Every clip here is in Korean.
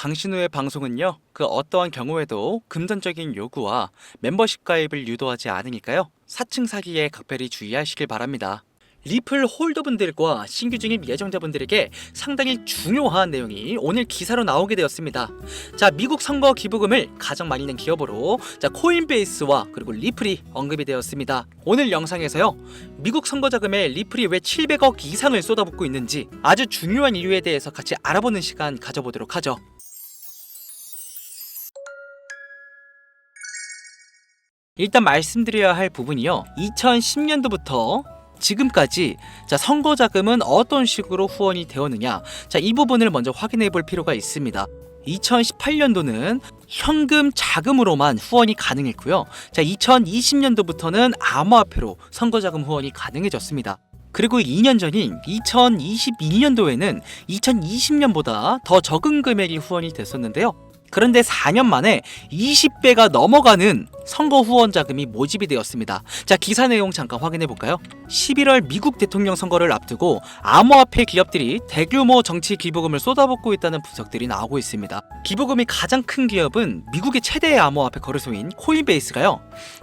강신우의 방송은요, 그 어떠한 경우에도 금전적인 요구와 멤버십 가입을 유도하지 않으니까요, 사칭 사기에 각별히 주의하시길 바랍니다. 리플 홀더분들과 신규 중입 예정자분들에게 상당히 중요한 내용이 오늘 기사로 나오게 되었습니다. 자, 미국 선거 기부금을 가장 많이 낸 기업으로 코인베이스와 그리고 리플이 언급이 되었습니다. 오늘 영상에서요, 미국 선거 자금에 리플이 왜 700억 이상을 쏟아붓고 있는지 아주 중요한 이유에 대해서 같이 알아보는 시간 가져보도록 하죠. 일단 말씀드려야 할 부분이요, 2010년도부터 지금까지 선거 자금은 어떤 식으로 후원이 되었느냐, 이 부분을 먼저 확인해 볼 필요가 있습니다. 2018년도는 현금 자금으로만 후원이 가능했고요. 2020년도부터는 암호화폐로 선거 자금 후원이 가능해졌습니다. 그리고 2년 전인 2022년도에는 2020년보다 더 적은 금액이 후원이 됐었는데요. 그런데 4년 만에 20배가 넘어가는 선거 후원 자금이 모집이 되었습니다. 자, 기사 내용 잠깐 확인해 볼까요? 11월 미국 대통령 선거를 앞두고 암호화폐 기업들이 대규모 정치 기부금을 쏟아붓고 있다는 분석들이 나오고 있습니다. 기부금이 가장 큰 기업은 미국의 최대의 암호화폐 거래소인 코인베이스가요,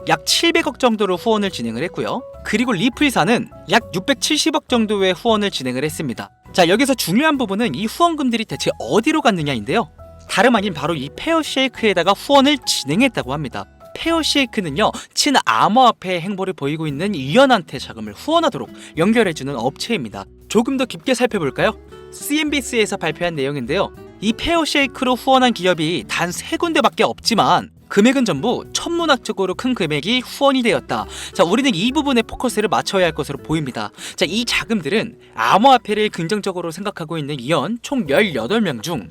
약 700억 정도로 후원을 진행을 했고요. 그리고 리플사는 약 670억 정도의 후원을 진행을 했습니다. 자, 여기서 중요한 부분은 이 후원금들이 대체 어디로 갔느냐인데요, 다름 아닌 바로 이 페어쉐이크에다가 후원을 진행했다고 합니다. 페어쉐이크는요, 친암호화폐 행보를 보이고 있는 이연한테 자금을 후원하도록 연결해주는 업체입니다. 조금 더 깊게 살펴볼까요? CNBC에서 발표한 내용인데요, 이 페어쉐이크로 후원한 기업이 단 3군데밖에 없지만 금액은 전부 천문학적으로 큰 금액이 후원이 되었다. 자, 우리는 이 부분에 포커스를 맞춰야 할 것으로 보입니다. 자, 이 자금들은 암호화폐를 긍정적으로 생각하고 있는 의원 총 18명 중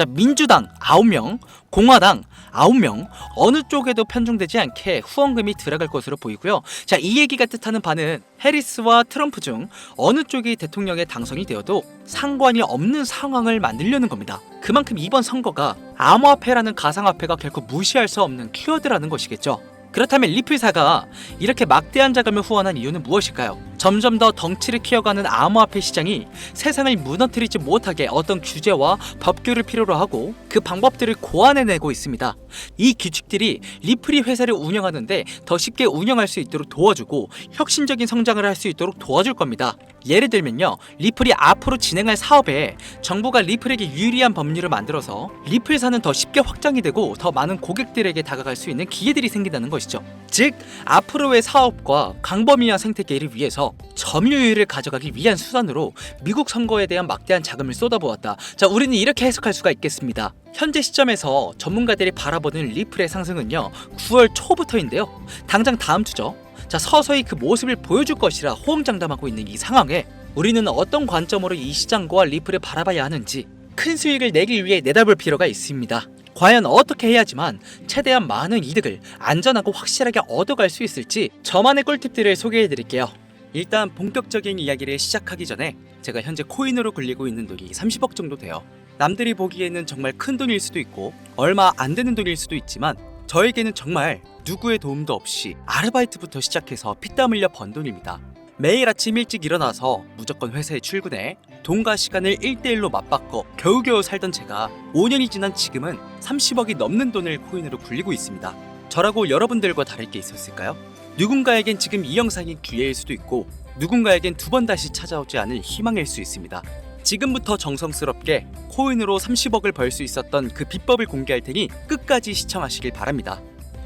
민주당 9명, 공화당 9명, 어느 쪽에도 편중되지 않게 후원금이 들어갈 것으로 보이고요. 자, 이 얘기가 뜻하는 바는 해리스와 트럼프 중 어느 쪽이 대통령에 당선이 되어도 상관이 없는 상황을 만들려는 겁니다. 그만큼 이번 선거가 암호화폐라는 가상화폐가 결코 무시할 수 없는 키워드라는 것이겠죠. 그렇다면 리플사가 이렇게 막대한 자금을 후원한 이유는 무엇일까요? 점점 더 덩치를 키워가는 암호화폐 시장이 세상을 무너뜨리지 못하게 어떤 규제와 법규를 필요로 하고 그 방법들을 고안해내고 있습니다. 이 규칙들이 리플이 회사를 운영하는데 더 쉽게 운영할 수 있도록 도와주고 혁신적인 성장을 할 수 있도록 도와줄 겁니다. 예를 들면요, 리플이 앞으로 진행할 사업에 정부가 리플에게 유리한 법률을 만들어서 리플사는 더 쉽게 확장이 되고 더 많은 고객들에게 다가갈 수 있는 기회들이 생긴다는 것이죠. 즉, 앞으로의 사업과 광범위한 생태계를 위해서 점유율을 가져가기 위한 수단으로 미국 선거에 대한 막대한 자금을 쏟아부었다. 자, 우리는 이렇게 해석할 수가 있겠습니다. 현재 시점에서 전문가들이 바라보는 리플의 상승은요, 9월 초부터인데요, 당장 다음 주죠. 자, 서서히 그 모습을 보여줄 것이라 호언장담하고 있는 이 상황에 우리는 어떤 관점으로 이 시장과 리플을 바라봐야 하는지 큰 수익을 내기 위해 내다볼 필요가 있습니다. 과연 어떻게 해야지만 최대한 많은 이득을 안전하고 확실하게 얻어갈 수 있을지 저만의 꿀팁들을 소개해드릴게요. 일단 본격적인 이야기를 시작하기 전에 제가 현재 코인으로 굴리고 있는 돈이 30억 정도 돼요. 남들이 보기에는 정말 큰 돈일 수도 있고 얼마 안 되는 돈일 수도 있지만 저에게는 정말 누구의 도움도 없이 아르바이트부터 시작해서 피땀 흘려 번 돈입니다. 매일 아침 일찍 일어나서 무조건 회사에 출근해 돈과 시간을 1대1로 맞바꿔 겨우겨우 살던 제가 5년이 지난 지금은 30억이 넘는 돈을 코인으로 굴리고 있습니다. 저라고 여러분들과 다를 게 있었을까요? 누군가에겐 지금 이 영상이 기회일 수도 있고 누군가에겐 두 번 다시 찾아오지 않을 희망일 수 있습니다. 지금부터 정성스럽게 코인으로 30억을 벌 수 있었던 그 비법을 공개할 테니 끝까지 시청하시길 바랍니다.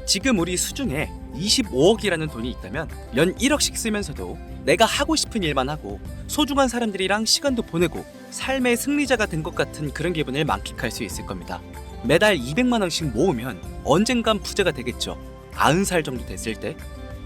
지금 우리 수중에 25억이라는 돈이 있다면 연 1억씩 쓰면서도 내가 하고 싶은 일만 하고 소중한 사람들이랑 시간도 보내고 삶의 승리자가 된 것 같은 그런 기분을 만끽할 수 있을 겁니다. 매달 200만 원씩 모으면 언젠간 부자가 되겠죠. 90살 정도 됐을 때.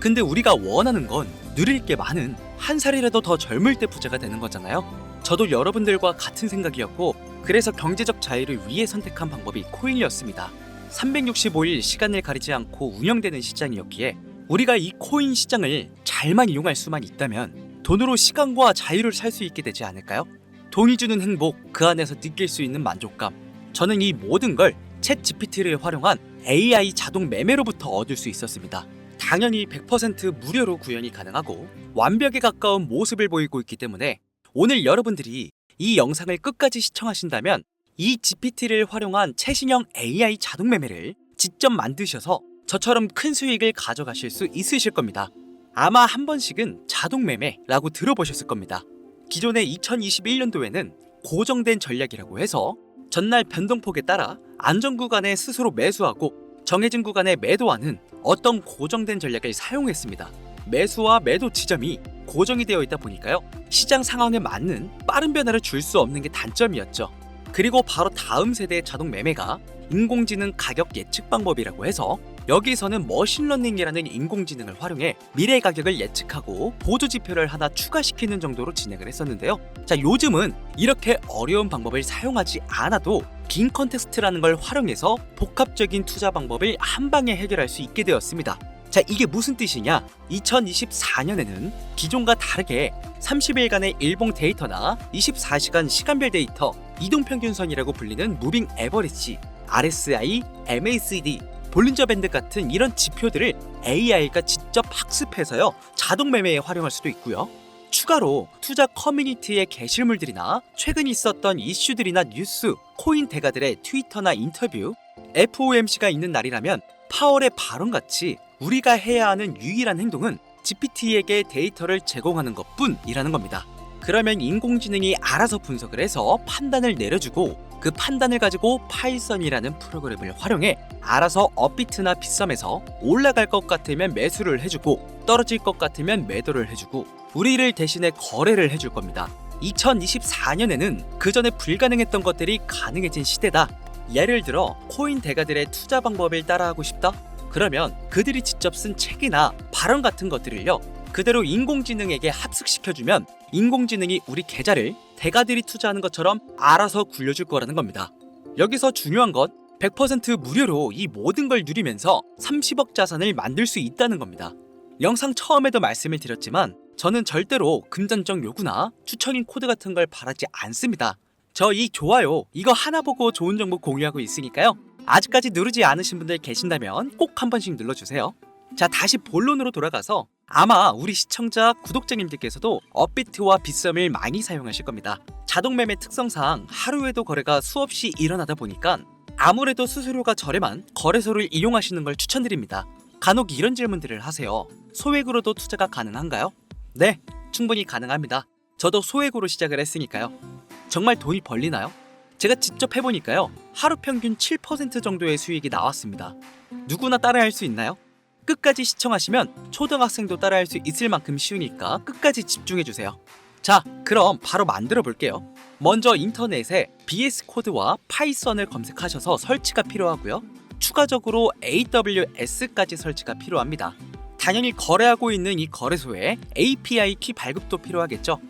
근데 우리가 원하는 건 누릴 게 많은 한 살이라도 더 젊을 때 부자가 되는 거잖아요. 저도 여러분들과 같은 생각이었고 그래서 경제적 자유를 위해 선택한 방법이 코인이었습니다. 365일 시간을 가리지 않고 운영되는 시장이었기에 우리가 이 코인 시장을 잘만 이용할 수만 있다면 돈으로 시간과 자유를 살 수 있게 되지 않을까요? 돈이 주는 행복, 그 안에서 느낄 수 있는 만족감, 저는 이 모든 걸 챗 GPT를 활용한 AI 자동 매매로부터 얻을 수 있었습니다. 당연히 100% 무료로 구현이 가능하고 완벽에 가까운 모습을 보이고 있기 때문에 오늘 여러분들이 이 영상을 끝까지 시청하신다면 이 GPT를 활용한 최신형 AI 자동 매매를 직접 만드셔서 저처럼 큰 수익을 가져가실 수 있으실 겁니다. 아마 한 번씩은 자동 매매라고 들어보셨을 겁니다. 기존의 2021년도에는 고정된 전략이라고 해서 전날 변동폭에 따라 안전 구간에 스스로 매수하고 정해진 구간에 매도하는 어떤 고정된 전략을 사용했습니다. 매수와 매도 지점이 고정이 되어 있다 보니까요, 시장 상황에 맞는 빠른 변화를 줄 수 없는 게 단점이었죠. 그리고 바로 다음 세대의 자동 매매가 인공지능 가격 예측 방법이라고 해서 여기서는 머신러닝이라는 인공지능을 활용해 미래 가격을 예측하고 보조 지표를 하나 추가시키는 정도로 진행을 했었는데요. 자, 요즘은 이렇게 어려운 방법을 사용하지 않아도 빈 컨텍스트라는 걸 활용해서 복합적인 투자 방법을 한 방에 해결할 수 있게 되었습니다. 자, 이게 무슨 뜻이냐? 2024년에는 기존과 다르게 30일간의 일봉 데이터나 24시간 시간별 데이터, 이동평균선이라고 불리는 무빙 에버리지, RSI, MACD, 볼린저 밴드 같은 이런 지표들을 AI가 직접 학습해서요, 자동 매매에 활용할 수도 있고요. 추가로 투자 커뮤니티의 게시물들이나 최근 있었던 이슈들이나 뉴스, 코인 대가들의 트위터나 인터뷰, FOMC가 있는 날이라면 파월의 발언같이 우리가 해야 하는 유일한 행동은 GPT에게 데이터를 제공하는 것뿐이라는 겁니다. 그러면 인공지능이 알아서 분석을 해서 판단을 내려주고 그 판단을 가지고 파이썬이라는 프로그램을 활용해 알아서 업비트나 빗썸에서 올라갈 것 같으면 매수를 해주고 떨어질 것 같으면 매도를 해주고 우리를 대신에 거래를 해줄 겁니다. 2024년에는 그 전에 불가능했던 것들이 가능해진 시대다. 예를 들어 코인 대가들의 투자 방법을 따라하고 싶다? 그러면 그들이 직접 쓴 책이나 발언 같은 것들을요, 그대로 인공지능에게 합숙시켜주면 인공지능이 우리 계좌를 대가들이 투자하는 것처럼 알아서 굴려줄 거라는 겁니다. 여기서 중요한 건 100% 무료로 이 모든 걸 누리면서 30억 자산을 만들 수 있다는 겁니다. 영상 처음에도 말씀을 드렸지만 저는 절대로 금전적 요구나 추천인 코드 같은 걸 바라지 않습니다. 저 이 좋아요 이거 하나 보고 좋은 정보 공유하고 있으니까요, 아직까지 누르지 않으신 분들 계신다면 꼭 한 번씩 눌러주세요. 자, 다시 본론으로 돌아가서 아마 우리 시청자, 구독자님들께서도 업비트와 빗썸을 많이 사용하실 겁니다. 자동 매매 특성상 하루에도 거래가 수없이 일어나다 보니까 아무래도 수수료가 저렴한 거래소를 이용하시는 걸 추천드립니다. 간혹 이런 질문들을 하세요. 소액으로도 투자가 가능한가요? 네, 충분히 가능합니다. 저도 소액으로 시작을 했으니까요. 정말 돈이 벌리나요? 제가 직접 해보니까요, 하루 평균 7% 정도의 수익이 나왔습니다. 누구나 따라할 수 있나요? 끝까지 시청하시면 초등학생도 따라할 수 있을 만큼 쉬우니까 끝까지 집중해주세요. 자, 그럼 바로 만들어 볼게요. 먼저 인터넷에 BS 코드와 파이썬을 검색하셔서 설치가 필요하고요. 추가적으로 AWS까지 설치가 필요합니다. 당연히 거래하고 있는 이 거래소에 API 키 발급도 필요하겠죠.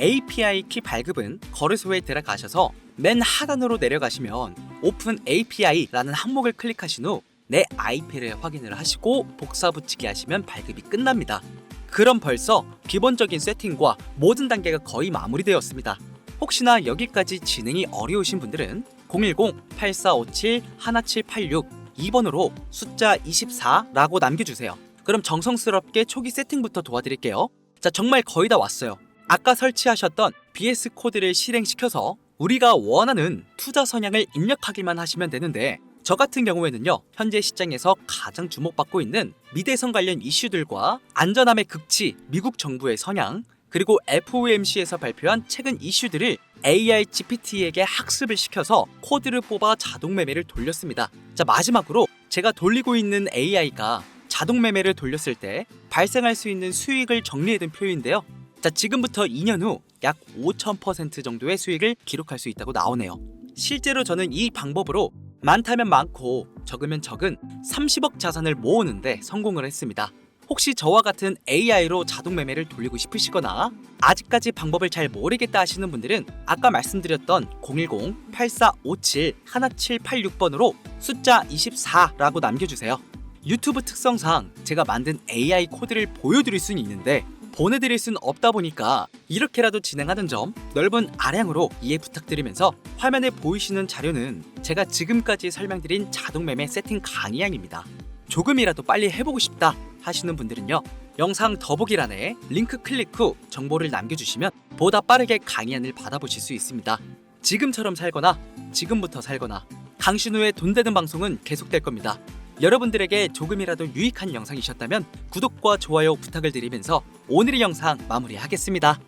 API 키 발급은 거래소에 들어가셔서 맨 하단으로 내려가시면 오픈 API라는 항목을 클릭하신 후 내 IP를 확인을 하시고 복사 붙이기 하시면 발급이 끝납니다. 그럼 벌써 기본적인 세팅과 모든 단계가 거의 마무리되었습니다. 혹시나 여기까지 진행이 어려우신 분들은 010-8457-1786 2번으로 숫자 24라고 남겨주세요. 그럼 정성스럽게 초기 세팅부터 도와드릴게요. 자, 정말 거의 다 왔어요. 아까 설치하셨던 BS 코드를 실행시켜서 우리가 원하는 투자 성향을 입력하기만 하시면 되는데, 저 같은 경우에는요, 현재 시장에서 가장 주목받고 있는 미대선 관련 이슈들과 안전함의 극치, 미국 정부의 성향, 그리고 FOMC에서 발표한 최근 이슈들을 AI GPT에게 학습을 시켜서 코드를 뽑아 자동 매매를 돌렸습니다. 자, 마지막으로 제가 돌리고 있는 AI가 자동 매매를 돌렸을 때 발생할 수 있는 수익을 정리해둔 표인데요. 자, 지금부터 2년 후 약 5000% 정도의 수익을 기록할 수 있다고 나오네요. 실제로 저는 이 방법으로 많다면 많고 적으면 적은 30억 자산을 모으는데 성공을 했습니다. 혹시 저와 같은 AI로 자동 매매를 돌리고 싶으시거나 아직까지 방법을 잘 모르겠다 하시는 분들은 아까 말씀드렸던 010-8457-1786번으로 숫자 24라고 남겨주세요. 유튜브 특성상 제가 만든 AI 코드를 보여드릴 수는 있는데 보내드릴 수는 없다 보니까 이렇게라도 진행하는 점 넓은 아량으로 이해 부탁드리면서 화면에 보이시는 자료는 제가 지금까지 설명드린 자동매매 세팅 강의양입니다. 조금이라도 빨리 해보고 싶다 하시는 분들은요, 영상 더보기란에 링크 클릭 후 정보를 남겨주시면 보다 빠르게 강의안을 받아보실 수 있습니다. 지금처럼 살거나 지금부터 살거나 강신우의 돈 되는 방송은 계속될 겁니다. 여러분들에게 조금이라도 유익한 영상이셨다면 구독과 좋아요 부탁을 드리면서 오늘의 영상 마무리하겠습니다.